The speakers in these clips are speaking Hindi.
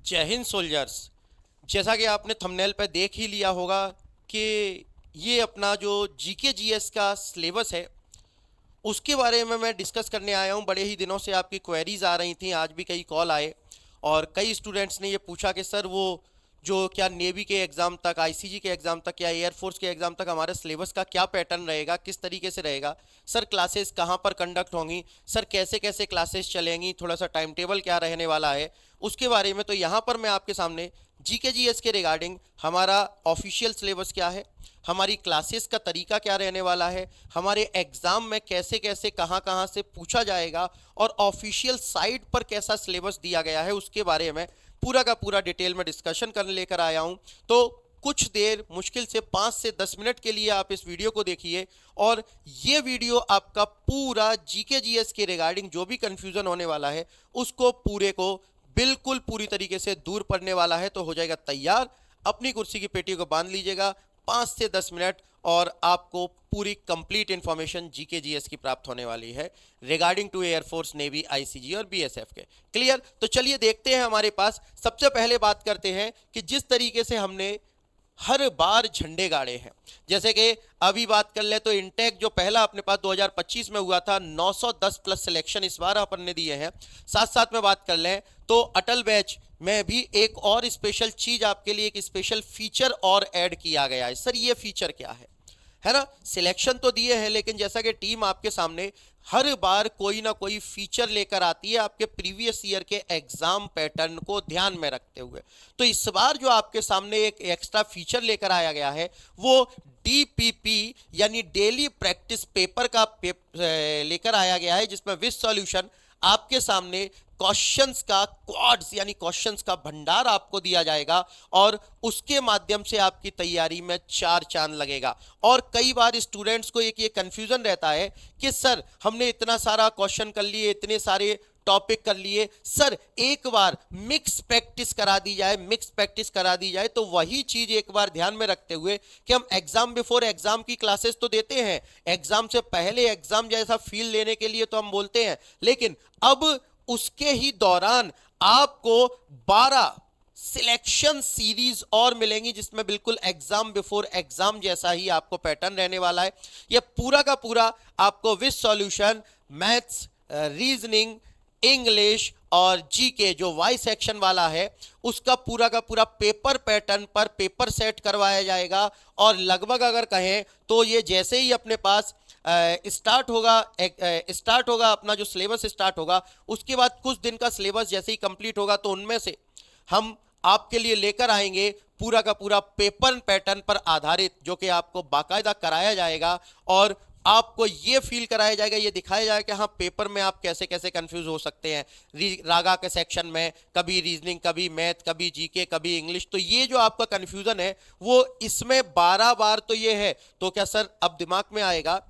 जय हिंद सोल्जर्स। जैसा कि आपने थंबनेल पर देख ही लिया होगा कि ये अपना जो जीके जीएस का सिलेबस है उसके बारे में मैं डिस्कस करने आया हूँ। बड़े ही दिनों से आपकी क्वेरीज आ रही थी, आज भी कई कॉल आए और कई स्टूडेंट्स ने ये पूछा कि सर वो जो क्या नेवी के एग्ज़ाम तक, आईसीजी के एग्ज़ाम तक या एयरफोर्स के एग्ज़ाम तक हमारे सिलेबस का क्या पैटर्न रहेगा, किस तरीके से रहेगा, सर क्लासेस कहाँ पर कंडक्ट होंगी, सर कैसे कैसे क्लासेस चलेंगी, थोड़ा सा टाइम टेबल क्या रहने वाला है उसके बारे में। तो यहाँ पर मैं आपके सामने जीके जीएस के रिगार्डिंग हमारा ऑफिशियल सिलेबस क्या है, हमारी क्लासेस का तरीका क्या रहने वाला है, हमारे एग्ज़ाम में कैसे कैसे कहाँ कहाँ से पूछा जाएगा और ऑफिशियल साइट पर कैसा सिलेबस दिया गया है उसके बारे में पूरा का पूरा डिटेल में डिस्कशन करने लेकर आया हूँ। तो कुछ देर, मुश्किल से 5 से 10 मिनट के लिए आप इस वीडियो को देखिए और ये वीडियो आपका पूरा जीके जीएस के रिगार्डिंग जो भी कंफ्यूजन होने वाला है उसको पूरे को बिल्कुल पूरी तरीके से दूर पड़ने वाला है। तो हो जाएगा तैयार, अपनी कुर्सी की पेटी को बांध लीजिएगा, 5 से 10 मिनट और आपको पूरी कंप्लीट इंफॉर्मेशन जीके जीएस की प्राप्त होने वाली है regarding to air force, navy, ICG और बीएसएफ के। क्लियर? तो चलिए देखते हैं हमारे पास। सबसे पहले बात करते हैं कि जिस तरीके से हमने हर बार झंडे गाड़े हैं, जैसे कि अभी बात कर ले तो इंटेक जो पहला अपने पास 2025 में हुआ था 910 प्लस सिलेक्शन इस बार अपन ने दिए हैं। साथ साथ में बात कर लें तो अटल बैच में भी एक और स्पेशल चीज आपके लिए, एक स्पेशल फीचर और ऐड किया गया है। सर ये फीचर क्या है ना? सिलेक्शन तो दिए हैं लेकिन जैसा कि टीम आपके सामने हर बार कोई ना कोई फीचर लेकर आती है आपके प्रीवियस ईयर के एग्जाम पैटर्न को ध्यान में रखते हुए। तो इस बार जो आपके सामने एक एक्स्ट्रा फीचर लेकर आया गया है वो डीपीपी यानी डेली प्रैक्टिस पेपर का लेकर आया गया है, जिसमें विद सॉल्यूशन आपके सामने क्वेश्चंस का क्वाड्स यानी क्वेश्चंस का भंडार आपको दिया जाएगा और उसके माध्यम से आपकी तैयारी में चार चांद लगेगा। और कई बार स्टूडेंट्स को एक ये कंफ्यूजन रहता है कि सर हमने इतना सारा क्वेश्चन कर लिए, इतने सारे टॉपिक कर लिए, सर एक बार मिक्स प्रैक्टिस करा दी जाए, मिक्स प्रैक्टिस करा दी जाए। तो वही चीज एक बार ध्यान में रखते हुए कि हम एग्जाम बिफोर एग्जाम की क्लासेस तो देते हैं, एग्जाम से पहले एग्जाम जैसा फील लेने के लिए तो हम बोलते हैं, लेकिन अब उसके ही दौरान आपको 12 सिलेक्शन सीरीज और मिलेंगी जिसमें बिल्कुल एग्जाम बिफोर एग्जाम जैसा ही आपको पैटर्न रहने वाला है। यह पूरा का पूरा आपको with solution maths, reasoning, English और जीके जो वाई सेक्शन वाला है उसका पूरा का पूरा पेपर पैटर्न पर पेपर सेट करवाया जाएगा। और लगभग अगर कहें तो ये जैसे ही अपने पास स्टार्ट होगा अपना जो सिलेबस स्टार्ट होगा, उसके बाद कुछ दिन का सिलेबस जैसे ही कंप्लीट होगा तो उनमें से हम आपके लिए लेकर आएंगे पूरा का पूरा पेपर पैटर्न पर आधारित, जो कि आपको बाकायदा कराया जाएगा और आपको ये फील कराया जाएगा, ये दिखाया जाएगा कि हाँ पेपर में आप कैसे कैसे कंफ्यूज हो सकते हैं। रागा के सेक्शन में कभी रीजनिंग, कभी मैथ, कभी जीके, कभी इंग्लिश। तो ये जो आपका कंफ्यूजन है वो इसमें 12 बार तो ये है। तो क्या सर अब दिमाग में आएगा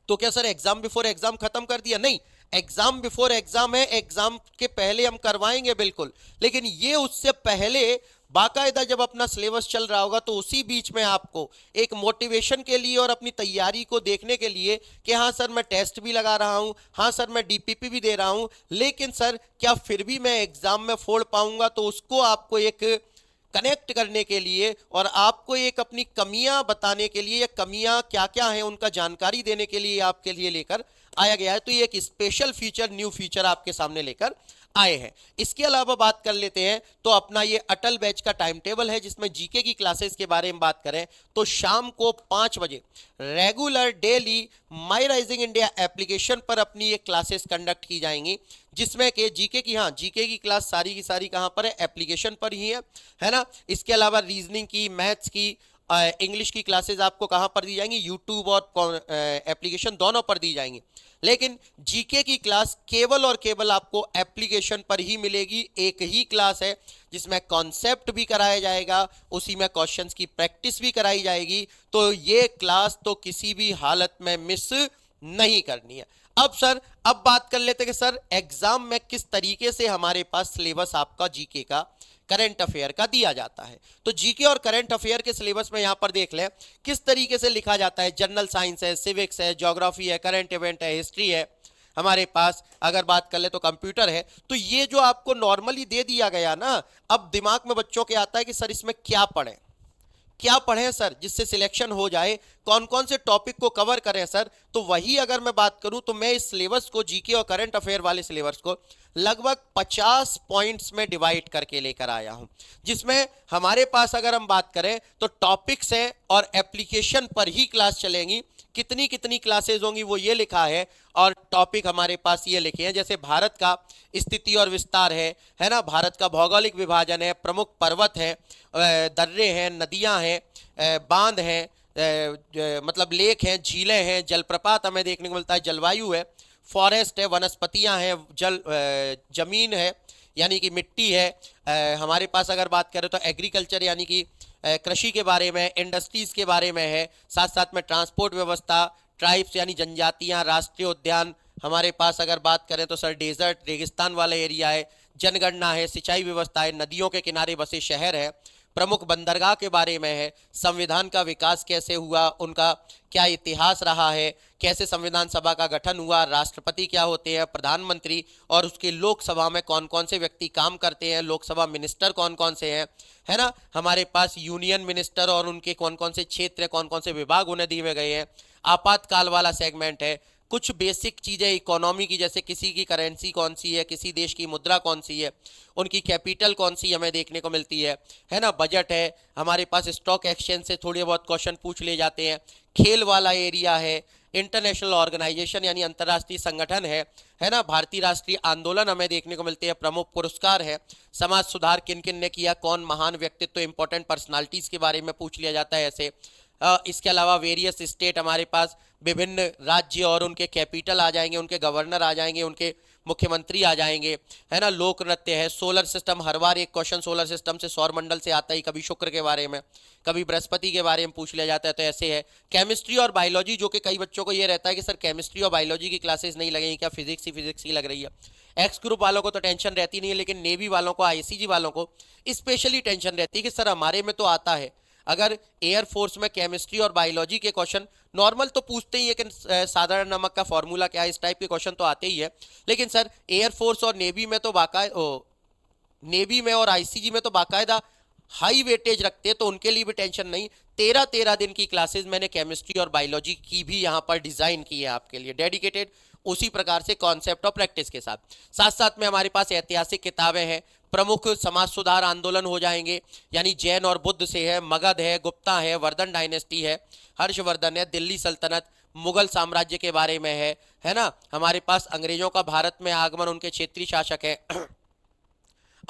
तो क्या सर एग्जाम बिफोर एग्जाम खत्म कर दिया? नहीं, एग्जाम बिफोर एग्जाम है, एग्जाम के पहले हम करवाएंगे बिल्कुल, लेकिन ये उससे पहले बाकायदा जब अपना सिलेबस चल रहा होगा तो उसी बीच में आपको एक मोटिवेशन के लिए और अपनी तैयारी को देखने के लिए कि हाँ सर मैं टेस्ट भी लगा रहा हूँ, हाँ सर मैं डीपीपी भी दे रहा हूँ, लेकिन सर क्या फिर भी मैं एग्जाम में फोड़ पाऊंगा? तो उसको आपको एक कनेक्ट करने के लिए और आपको एक अपनी कमियां बताने के लिए, या कमियां क्या क्या हैं उनका जानकारी देने के लिए आपके लिए लेकर आया गया है। तो ये एक स्पेशल फीचर, न्यू फीचर आपके सामने लेकर आए हैं। इसके अलावा बात कर लेते हैं तो अपना ये अटल बैच का टाइम टेबल है, जिसमें जीके की क्लासेस के बारे में बात करें तो शाम को 5 बजे रेगुलर डेली माई राइजिंग इंडिया एप्लीकेशन पर अपनी ये क्लासेस कंडक्ट की जाएंगी, जिसमें कि जीके की, हाँ जीके की क्लास सारी की सारी कहाँ पर है? एप्लीकेशन पर ही है ना। इसके अलावा रीजनिंग की, मैथ्स की, इंग्लिश की क्लासेस आपको कहां पर दी जाएंगी? यूट्यूब और एप्लीकेशन दोनों पर दी जाएंगी। लेकिन जीके की क्लास केवल और केवल आपको एप्लीकेशन पर ही मिलेगी। एक ही क्लास है जिसमें कॉन्सेप्ट भी कराया जाएगा, उसी में क्वेश्चंस की प्रैक्टिस भी कराई जाएगी। तो ये क्लास तो किसी भी हालत में मिस नहीं करनी है। अब बात कर लेते हैं कि सर एग्जाम में किस तरीके से हमारे पास सिलेबस आपका जीके का, करंट अफेयर का दिया जाता है। तो जीके और करंट अफेयर के सिलेबस में यहां पर देख लें किस तरीके से लिखा जाता है। जनरल साइंस है, सिविक्स है, ज्योग्राफी है, करंट इवेंट है, हिस्ट्री है, हमारे पास अगर बात कर ले तो कंप्यूटर है। तो ये जो आपको नॉर्मली दे दिया गया ना, अब दिमाग में बच्चों के आता है कि सर इसमें क्या पढ़ें सर जिससे सिलेक्शन हो जाए, कौन कौन से टॉपिक को कवर करें सर। तो वही अगर मैं बात करूं तो मैं इस सिलेबस को, जीके और करंट अफेयर वाले सिलेबस को लगभग 50 पॉइंट्स में डिवाइड करके लेकर आया हूं, जिसमें हमारे पास अगर हम बात करें तो टॉपिक्स हैं और एप्लीकेशन पर ही क्लास चलेंगी। कितनी कितनी क्लासेज होंगी वो ये लिखा है, और टॉपिक हमारे पास ये लिखे हैं, जैसे भारत का स्थिति और विस्तार है ना, भारत का भौगोलिक विभाजन है, प्रमुख पर्वत है, दर्रे हैं, नदियां हैं, बांध हैं, मतलब लेक हैं, झीलें हैं, जलप्रपात हमें देखने को मिलता है, जलवायु है, फॉरेस्ट है, वनस्पतियां हैं, जमीन है यानी कि मिट्टी है, हमारे पास अगर बात करें तो एग्रीकल्चर यानी कि कृषि के बारे में, इंडस्ट्रीज के बारे में है, साथ साथ में ट्रांसपोर्ट व्यवस्था, ट्राइब्स यानी जनजातियां, राष्ट्रीय उद्यान, हमारे पास अगर बात करें तो सर डेजर्ट रेगिस्तान वाला एरिया है, जनगणना है, सिंचाई व्यवस्था है, नदियों के किनारे बसे शहर है, प्रमुख बंदरगाह के बारे में है, संविधान का विकास कैसे हुआ, उनका क्या इतिहास रहा है, कैसे संविधान सभा का गठन हुआ, राष्ट्रपति क्या होते हैं, प्रधानमंत्री और उसके लोकसभा में कौन कौन से व्यक्ति काम करते हैं, लोकसभा मिनिस्टर कौन कौन से हैं, है ना, हमारे पास यूनियन मिनिस्टर और उनके कौन कौन से क्षेत्र, कौन कौन से विभाग उन्हें दिए गए हैं, आपातकाल वाला सेगमेंट है, कुछ बेसिक चीज़ें इकोनॉमी की, जैसे किसी की करेंसी कौन सी है, किसी देश की मुद्रा कौन सी है, उनकी कैपिटल कौन सी हमें देखने को मिलती है ना, बजट है, हमारे पास स्टॉक एक्सचेंज से थोड़े बहुत क्वेश्चन पूछ ले जाते हैं, खेल वाला एरिया है, इंटरनेशनल ऑर्गेनाइजेशन यानी अंतर्राष्ट्रीय संगठन है ना, भारतीय राष्ट्रीय आंदोलन हमें देखने को मिलते हैं, प्रमुख पुरस्कार है, समाज सुधार किन किन ने किया, कौन महान व्यक्तित्व, इंपॉर्टेंट पर्सनालिटीज के बारे में पूछ लिया जाता है ऐसे। इसके अलावा वेरियस स्टेट, हमारे पास विभिन्न राज्य और उनके कैपिटल आ जाएंगे, उनके गवर्नर आ जाएंगे, उनके मुख्यमंत्री आ जाएंगे, है ना, लोक नृत्य है, सोलर सिस्टम, हर बार एक क्वेश्चन सोलर सिस्टम से, सौर मंडल से आता ही, कभी शुक्र के बारे में, कभी बृहस्पति के बारे में पूछ लिया जाता है, तो ऐसे है। केमिस्ट्री और बायोलॉजी, जो कि कई बच्चों को ये रहता है कि सर केमिस्ट्री और बायोलॉजी की क्लासेस नहीं लगेंगी क्या, फिजिक्स ही लग रही है। एक्स ग्रुप वालों को तो टेंशन रहती नहीं है, लेकिन नेवी वालों को, आईसीजी वालों को स्पेशली टेंशन रहती है कि सर हमारे में तो आता है, अगर एयरफोर्स में केमिस्ट्री और बायोलॉजी के क्वेश्चन नॉर्मल तो पूछते ही है कि साधारण नमक का फॉर्मूला क्या है, इस टाइप के क्वेश्चन तो आते ही है, लेकिन सर एयरफोर्स और नेवी में तो नेवी में और आईसीजी में तो बाकायदा हाई वेटेज रखते हैं, तो उनके लिए भी टेंशन नहीं। 13 दिन की क्लासेस मैंने केमिस्ट्री और बायोलॉजी की भी यहाँ पर डिजाइन की है आपके लिए, डेडिकेटेड उसी प्रकार से कॉन्सेप्ट और प्रैक्टिस के साथ। साथ साथ में हमारे पास ऐतिहासिक किताबें हैं, प्रमुख समाज सुधार आंदोलन हो जाएंगे, यानी जैन और बुद्ध से है, मगध है, गुप्ता है, वर्धन डायनेस्टी है, हर्षवर्धन है, दिल्ली सल्तनत, मुगल साम्राज्य के बारे में है ना, हमारे पास अंग्रेजों का भारत में आगमन, उनके क्षेत्रीय शासक है,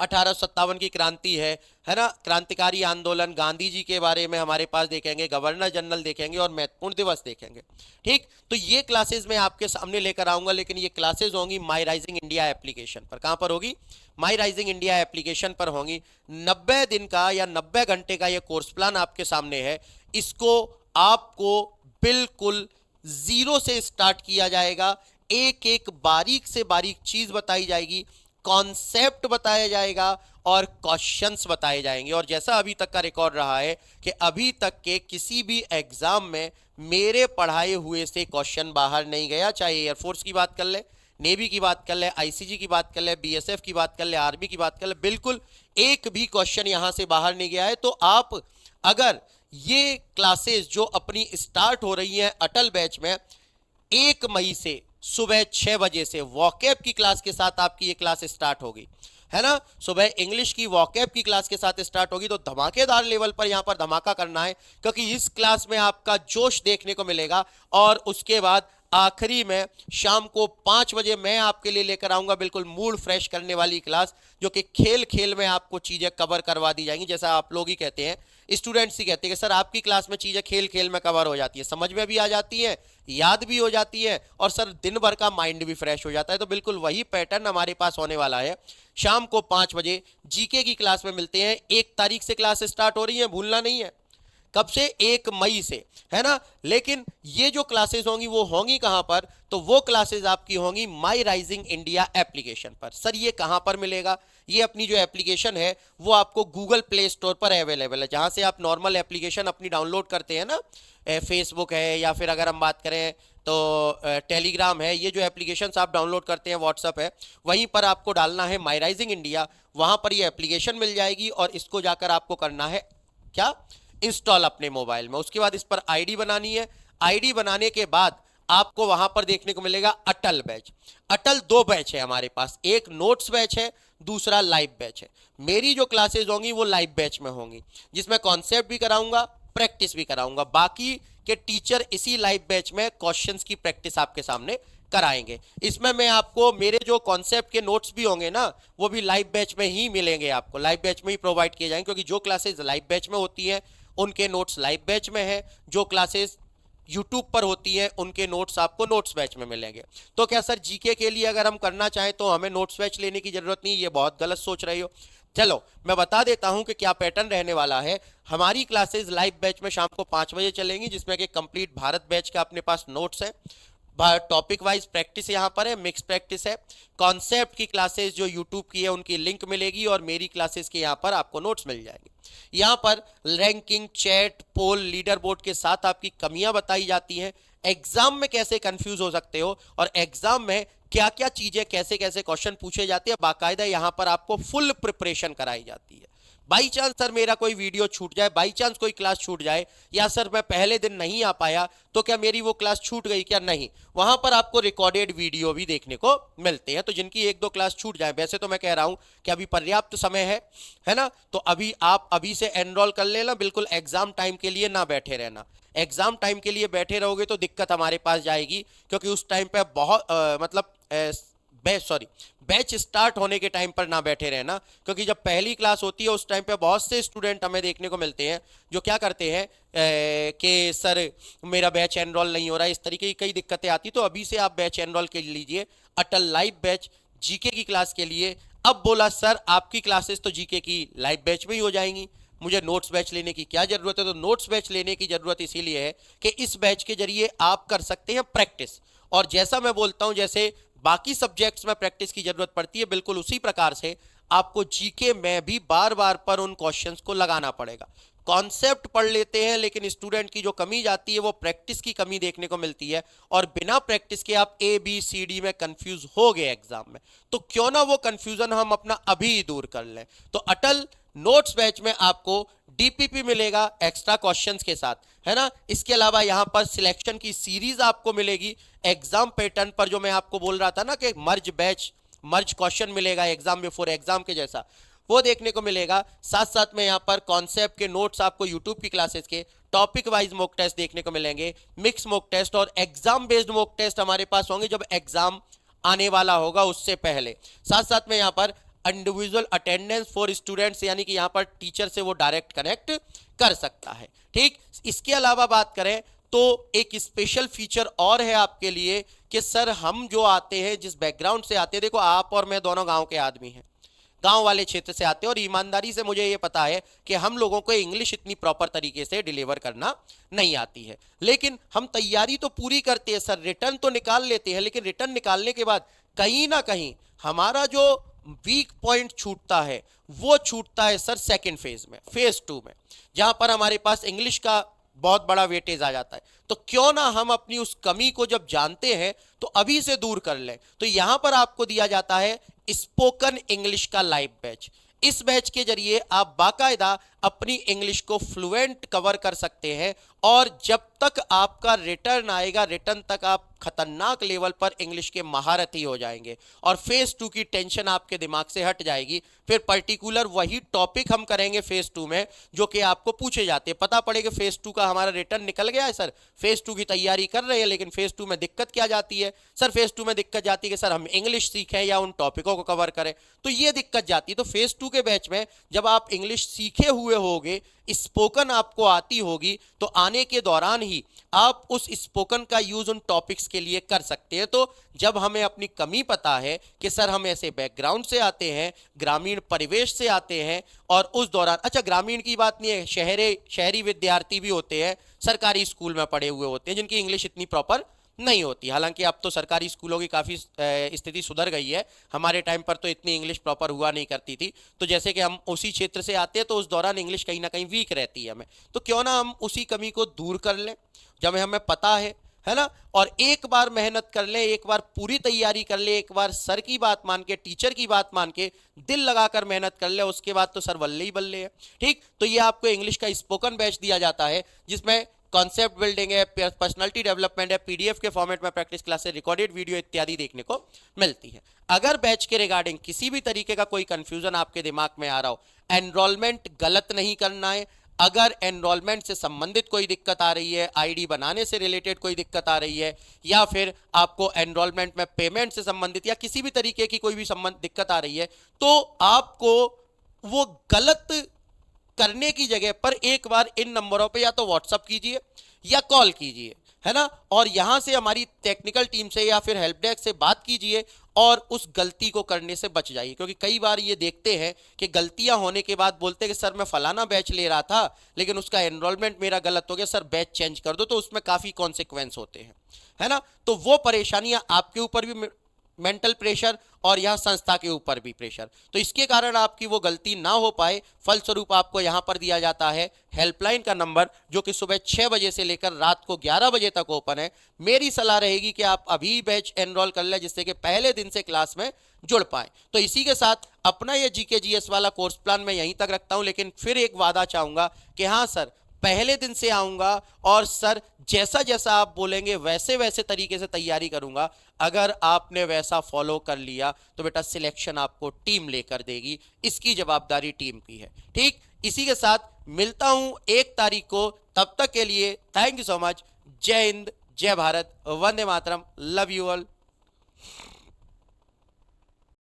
1857 की क्रांति है ना, क्रांतिकारी आंदोलन, गांधी जी के बारे में हमारे पास देखेंगे, गवर्नर जनरल देखेंगे और महत्वपूर्ण दिवस देखेंगे। ठीक, तो ये क्लासेस मैं आपके सामने लेकर आऊंगा, लेकिन ये क्लासेस होंगी माई राइजिंग इंडिया एप्लीकेशन पर। कहां पर होगी? माई राइजिंग इंडिया एप्लीकेशन पर होंगी। 90 दिन का या 90 घंटे का ये कोर्स प्लान आपके सामने है। इसको आपको बिल्कुल जीरो से स्टार्ट किया जाएगा, एक एक बारीक से बारीक चीज बताई जाएगी, कॉन्सेप्ट बताया जाएगा और क्वेश्चंस बताए जाएंगे। और जैसा अभी तक का रिकॉर्ड रहा है कि अभी तक के किसी भी एग्जाम में मेरे पढ़ाए हुए से क्वेश्चन बाहर नहीं गया, चाहे एयरफोर्स की बात कर ले, नेवी की बात कर ले, आईसीजी की बात कर ले, बीएसएफ की बात कर ले, आर्मी की बात कर ले, बिल्कुल एक भी क्वेश्चन यहां से बाहर नहीं गया है। तो आप अगर ये क्लासेस जो अपनी स्टार्ट हो रही हैं अटल बैच में, 1 मई से सुबह 6 बजे से वॉकैब की क्लास के साथ आपकी ये क्लास स्टार्ट होगी, है ना, सुबह इंग्लिश की वॉकैब की क्लास के साथ स्टार्ट होगी। तो धमाकेदार लेवल पर यहां पर धमाका करना है, क्योंकि इस क्लास में आपका जोश देखने को मिलेगा। और उसके बाद आखिरी में शाम को 5 बजे मैं आपके लिए लेकर आऊंगा बिल्कुल मूड फ्रेश करने वाली क्लास, जो कि खेल खेल में आपको चीजें कवर करवा दी जाएंगी। जैसा आप लोग ही कहते हैं, स्टूडेंट्स ही कहते हैं कि सर आपकी क्लास में चीजें खेल खेल में कवर हो जाती है, समझ में भी आ जाती है, याद भी हो जाती है, और सर दिन भर का माइंड भी फ्रेश हो जाता है। तो बिल्कुल वही पैटर्न हमारे पास होने वाला है। शाम को 5 बजे जीके की क्लास में मिलते हैं। 1 तारीख से क्लास स्टार्ट हो रही है, भूलना नहीं है। कब से? 1 मई से, है ना। लेकिन ये जो क्लासेस होंगी वो होंगी कहां पर? तो वो क्लासेस आपकी होंगी माई राइजिंग इंडिया एप्लीकेशन पर। सर ये कहां पर मिलेगा? ये अपनी जो एप्लीकेशन है वो आपको गूगल प्ले स्टोर पर अवेलेबल है, जहां से आप नॉर्मल एप्लीकेशन अपनी डाउनलोड करते हैं ना, फेसबुक है, या फिर अगर हम बात करें तो टेलीग्राम है, ये जो एप्लीकेशंस आप डाउनलोड करते हैं, व्हाट्सअप है, वहीं पर आपको डालना है माई राइजिंग इंडिया, वहां पर ये एप्लीकेशन मिल जाएगी और इसको जाकर आपको करना है क्या, इंस्टॉल अपने मोबाइल में। उसके बाद इस पर आईडी बनानी है। आईडी बनाने के बाद आपको वहां पर देखने को मिलेगा अटल बैच। अटल दो बैच है हमारे पास, एक नोट्स बैच है, दूसरा लाइव बैच है। मेरी जो क्लासेस होंगी वो लाइव बैच में होंगी, जिसमें कॉन्सेप्ट भी कराऊंगा, प्रैक्टिस भी कराऊंगा। बाकी के टीचर इसी लाइव बैच में क्वेश्चंस की प्रैक्टिस आपके सामने कराएंगे। इसमें मैं आपको मेरे जो कॉन्सेप्ट के नोट्स भी होंगे ना, वो भी लाइव बैच में ही मिलेंगे, आपको लाइव बैच में ही प्रोवाइड किए जाएंगे, क्योंकि जो क्लासेस लाइव बैच में होती हैं उनके नोट्स लाइव बैच में है, जो क्लासेस यूट्यूब पर होती है उनके नोट्स आपको नोट्स बैच में मिलेंगे। तो क्या सर जीके के लिए अगर हम करना चाहें तो हमें नोट्स बैच लेने की जरूरत नहीं, ये बहुत गलत सोच रही हो। चलो मैं बता देता हूं कि क्या पैटर्न रहने वाला है। हमारी क्लासेस लाइव बैच में शाम को 5 बजे चलेंगी, जिसमें कि कंप्लीट भारत बैच का अपने पास नोट्स है, टॉपिक वाइज प्रैक्टिस यहाँ पर है, मिक्स प्रैक्टिस है। कॉन्सेप्ट की क्लासेस जो यूट्यूब की है उनकी लिंक मिलेगी और मेरी क्लासेस के यहाँ पर आपको नोट्स मिल जाएंगे। यहाँ पर रैंकिंग, चैट, पोल, लीडर बोर्ड के साथ आपकी कमियां बताई जाती हैं, एग्जाम में कैसे कंफ्यूज हो सकते हो और एग्जाम में क्या क्या चीजें, कैसे कैसे क्वेश्चन पूछे जाते हैं, बाकायदा यहाँ पर आपको फुल प्रिपरेशन कराई जाती है। बाई चांस सर मेरा कोई वीडियो छूट जाए, बाई चांस कोई क्लास छूट जाए, या सर मैं पहले दिन नहीं आ पाया, तो क्या मेरी वो क्लास छूट गई क्या? नहीं, वहां पर आपको रिकॉर्डेड वीडियो भी देखने को मिलते हैं। तो जिनकी एक दो क्लास छूट जाए, वैसे तो मैं कह रहा हूं कि अभी पर्याप्त समय है ना, तो अभी आप अभी से एनरोल कर लेना, बिल्कुल एग्जाम टाइम के लिए ना बैठे रहना। एग्जाम टाइम के लिए बैठे रहोगे तो दिक्कत हमारे पास जाएगी, क्योंकि उस टाइम पे बहुत मतलब बैच स्टार्ट होने के टाइम पर ना बैठे रहना, क्योंकि जब पहली क्लास होती है उस टाइम पे बहुत से स्टूडेंट हमें देखने को मिलते हैं जो क्या करते हैं कि सर मेरा बैच एनरोल नहीं हो रहा है, इस तरीके की कई दिक्कतें आती। तो अभी से आप बैच एनरोल कर लीजिए, अटल लाइव बैच जीके की क्लास के लिए। अब बोला सर आपकी क्लासेस तो जीके की लाइव बैच में ही हो जाएंगी, मुझे नोट्स बैच लेने की क्या जरूरत है? तो नोट्स बैच लेने की जरूरत इसीलिए है कि इस बैच के जरिए आप कर सकते हैं प्रैक्टिस, और जैसा मैं बोलता हूं जैसे बाकी सब्जेक्ट्स में प्रैक्टिस की जरूरत पड़ती है, बिल्कुल उसी प्रकार से आपको जीके में भी बार बार पर उन क्वेश्चंस को लगाना पड़ेगा। कॉन्सेप्ट पढ़ लेते हैं, लेकिन स्टूडेंट की जो कमी जाती है वो प्रैक्टिस की कमी देखने को मिलती है, और बिना प्रैक्टिस के आप ए बी सी डी में कंफ्यूज हो गए एग्जाम में, तो क्यों ना वो कंफ्यूजन हम अपना अभी दूर कर लें। तो अटल नोट्स बैच में आपको डीपीपी मिलेगा एक्स्ट्रा क्वेश्चंस के साथ, है ना। इसके अलावा यहां पर सिलेक्शन की सीरीज आपको मिलेगी एग्जाम पैटर्न पर, जो मैं आपको बोल रहा था ना कि मर्ज क्वेश्चन मिलेगा एग्जाम बिफोर एग्जाम के जैसा, वो देखने को मिलेगा। साथ साथ में यहां पर कॉन्सेप्ट के नोट्स आपको यूट्यूब की क्लासेस के टॉपिक वाइज मॉक टेस्ट देखने को मिलेंगे, मिक्स मॉक टेस्ट और एग्जाम बेस्ड मॉक टेस्ट हमारे पास होंगे जब एग्जाम आने वाला होगा उससे पहले। साथ साथ में यहां पर इंडिविजुअल अटेंडेंस फॉर स्टूडेंट्स, यानी कि यहां पर टीचर से वो डायरेक्ट कनेक्ट कर सकता है। ठीक, इसके अलावा बात करें तो एक स्पेशल फीचर और है आपके लिए कि सर हम जो आते हैं, जिस बैकग्राउंड से आते हैं, देखो आप और मैं दोनों गांव के आदमी हैं, गांव वाले क्षेत्र से आते हैं, और ईमानदारी से मुझे ये पता है कि हम लोगों को इंग्लिश इतनी प्रॉपर तरीके से डिलीवर करना नहीं आती है, लेकिन हम तैयारी तो पूरी करते हैं सर, रिटर्न तो निकाल लेते हैं, लेकिन रिटर्न निकालने के बाद कहीं ना कहीं हमारा जो वीक पॉइंट छूटता है वो छूटता है सर सेकेंड फेज में, फेज 2 में, जहां पर हमारे पास इंग्लिश का बहुत बड़ा वेटेज आ जाता है। तो क्यों ना हम अपनी उस कमी को जब जानते हैं तो अभी से दूर कर लें। तो यहां पर आपको दिया जाता है स्पोकन इंग्लिश का लाइव बैच। इस बैच के जरिए आप बाकायदा अपनी इंग्लिश को फ्लुएंट कवर कर सकते हैं, और जब तक आपका रिटर्न आएगा, रिटर्न तक आप खतरनाक लेवल पर इंग्लिश के महारथी हो जाएंगे, और फेज 2 की टेंशन आपके दिमाग से हट जाएगी। फिर पर्टिकुलर वही टॉपिक हम करेंगे फेज 2 में जो कि आपको पूछे जाते हैं। पता पड़ेगा फेज 2 का हमारा रिटर्न निकल गया है सर, फेज 2 की तैयारी कर रहे हैं, लेकिन फेज 2 में दिक्कत क्या जाती है सर? फेज 2 में दिक्कत जाती है कि सर हम इंग्लिश सीखें या उन टॉपिकों को कवर करें, तो ये दिक्कत जाती है। तो फेज 2 के बैच में जब आप इंग्लिश सीखे हुए होगे, स्पोकन आपको आती होगी, तो आने के दौरान ही आप उस स्पोकन का यूज उन टॉपिक्स के लिए कर सकते हैं। तो जब हमें अपनी कमी पता है कि सर हम ऐसे बैकग्राउंड से आते हैं, ग्रामीण परिवेश से आते हैं, और उस दौरान अच्छा ग्रामीण की बात नहीं है, शहरी विद्यार्थी भी होते हैं, सरकारी स्कूल में पढ़े हुए होते हैं, जिनकी इंग्लिश इतनी प्रॉपर नहीं होती। हालांकि अब तो सरकारी स्कूलों की काफ़ी स्थिति सुधर गई है, हमारे टाइम पर तो इतनी इंग्लिश प्रॉपर हुआ नहीं करती थी। तो जैसे कि हम उसी क्षेत्र से आते हैं तो उस दौरान इंग्लिश कहीं ना कहीं वीक रहती है हमें, तो क्यों ना हम उसी कमी को दूर कर लें। जब हमें पता है है ना। और एक बार मेहनत कर ले, एक बार पूरी तैयारी कर ले, एक बार सर की बात मान के, टीचर की बात मान के दिल लगाकर मेहनत कर ले, उसके बाद तो सर बल्ले ही बल्ले है। ठीक, तो ये आपको इंग्लिश का स्पोकन बैच दिया जाता है जिसमें कॉन्सेप्ट बिल्डिंग है, पर्सनालिटी डेवलपमेंट है, पीडीएफ के फॉर्मेट में प्रैक्टिस क्लासेस, रिकॉर्डेड वीडियो इत्यादि देखने को मिलती है। अगर बैच के रिगार्डिंग किसी भी तरीके का कोई कंफ्यूजन आपके दिमाग में आ रहा हो, एनरोलमेंट गलत नहीं करना है। अगर एनरोलमेंट से संबंधित कोई दिक्कत आ रही है, आईडी बनाने से रिलेटेड कोई दिक्कत आ रही है, या फिर आपको एनरोलमेंट में पेमेंट से संबंधित या किसी भी तरीके की कोई भी दिक्कत आ रही है, तो आपको वो गलत करने की जगह पर एक बार इन नंबरों पे या तो व्हाट्सअप कीजिए या कॉल कीजिए, है ना। और यहां से हमारी टेक्निकल टीम से या फिर हेल्प डेस्क से बात कीजिए और उस गलती को करने से बच जाइए। क्योंकि कई बार ये देखते हैं कि गलतियां होने के बाद बोलते हैं कि सर मैं फलाना बैच ले रहा था लेकिन उसका एनरोलमेंट मेरा गलत हो गया, सर बैच चेंज कर दो, तो उसमें काफी कॉन्सिक्वेंस होते हैं, है ना। तो वो परेशानियां आपके ऊपर भी, मेंटल प्रेशर, और यह संस्था के ऊपर भी प्रेशर, तो इसके कारण आपकी वो गलती ना हो पाए, फलस्वरूप आपको यहां पर दिया जाता है हेल्पलाइन का नंबर, जो कि सुबह 6 बजे से लेकर रात को 11 बजे तक ओपन है। मेरी सलाह रहेगी कि आप अभी बैच एनरोल कर लें जिससे कि पहले दिन से क्लास में जुड़ पाए। तो इसी के साथ अपना ये जीके जीएस वाला कोर्स प्लान मैं यहीं तक रखता हूं, लेकिन फिर एक वादा चाहूंगा कि हाँ सर, पहले दिन से आऊंगा और सर जैसा जैसा आप बोलेंगे वैसे वैसे तरीके से तैयारी करूंगा। अगर आपने वैसा फॉलो कर लिया तो बेटा सिलेक्शन आपको टीम लेकर देगी, इसकी जवाबदारी टीम की है। ठीक, इसी के साथ मिलता हूं 1 तारीख को, तब तक के लिए थैंक यू सो मच। जय हिंद, जय Bharat, Vande Mataram, love you all.